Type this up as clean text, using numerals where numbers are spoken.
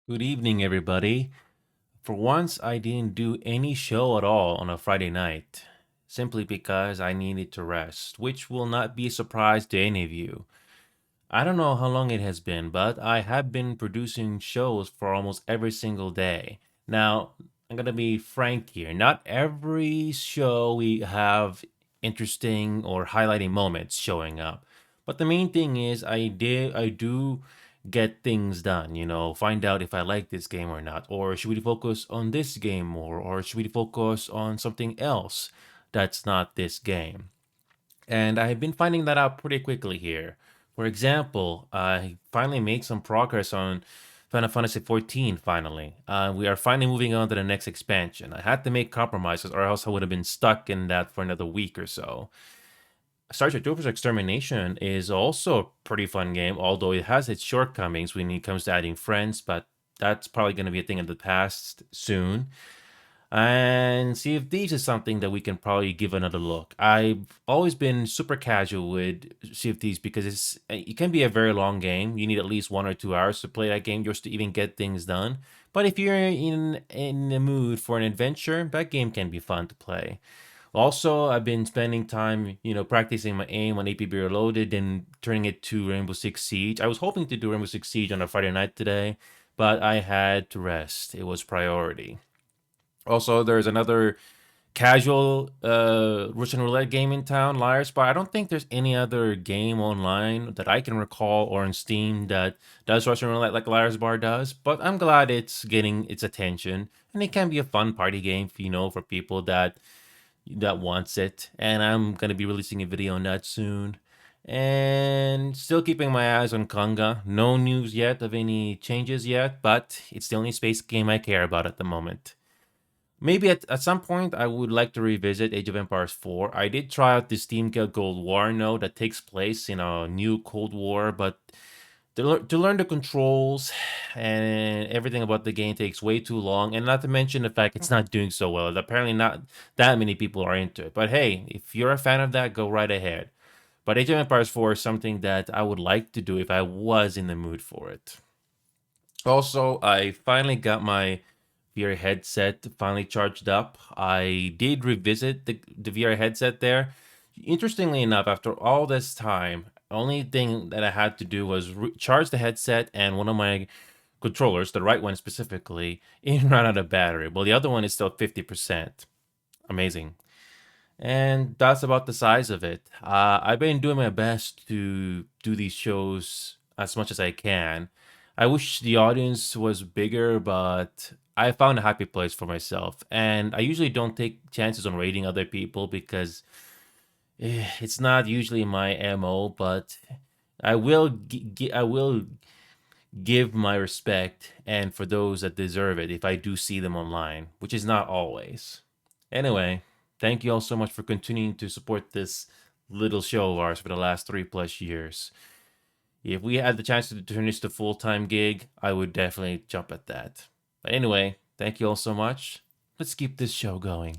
Good evening, everybody. For once, I didn't do any show at all on a Friday night, simply because I needed to rest, which will not be a surprise to any of you. I don't know how long it has been, but I have been producing shows for almost every single day. Now, I'm going to be frank here. Not every show we have interesting or highlighting moments showing up. But the main thing is I do get things done, find out if I like this game or not, or should we focus on this game more, or should we focus on something else that's not this game. And I've been finding that out pretty quickly here. For example, I finally made some progress on Final Fantasy 14 finally. We are finally moving on to the next expansion. I had to make compromises or else I would have been stuck in that for another week or so. Star Trek Troopers Extermination is also a pretty fun game, although it has its shortcomings when it comes to adding friends, but that's probably going to be a thing of the past soon. And Sea of Thieves is something that we can probably give another look. I've always been super casual with Sea of Thieves because it can be a very long game. You need at least 1 or 2 hours to play that game just to even get things done. But if you're in the mood for an adventure, that game can be fun to play. Also, I've been spending time, practicing my aim on APB Reloaded and turning it to Rainbow Six Siege. I was hoping to do Rainbow Six Siege on a Friday night today, but I had to rest. It was priority. Also, there's another casual Russian roulette game in town, Liar's Bar. I don't think there's any other game online that I can recall or in Steam that does Russian roulette like Liar's Bar does. But I'm glad it's getting its attention, and it can be a fun party game, for people that wants it. And I'm gonna be releasing a video on that soon. And still keeping my eyes on Konga. No news yet of any changes yet, but it's the only space game I care about at the moment. Maybe at some point I would like to revisit Age of Empires 4. I did try out the Steam Guild Cold War node that takes place in a new Cold War, but to learn the controls and everything about the game takes way too long, and not to mention the fact it's not doing so well. Apparently, not that many people are into it. But hey, if you're a fan of that, go right ahead. But Age of Empires 4 is something that I would like to do if I was in the mood for it. Also, I finally got my VR headset finally charged up. I did revisit the VR headset there. Interestingly enough, after all this time, only thing that I had to do was charge the headset and one of my controllers, the right one specifically, it ran out of battery. Well, the other one is still 50%. Amazing. And that's about the size of it. I've been doing my best to do these shows as much as I can. I wish the audience was bigger, but I found a happy place for myself. And I usually don't take chances on rating other people because it's not usually my MO, but I will give my respect and for those that deserve it if I do see them online, which is not always. Anyway, thank you all so much for continuing to support this little show of ours for the last 3 plus years. If we had the chance to turn this to full time gig, I would definitely jump at that. But anyway, thank you all so much. Let's keep this show going.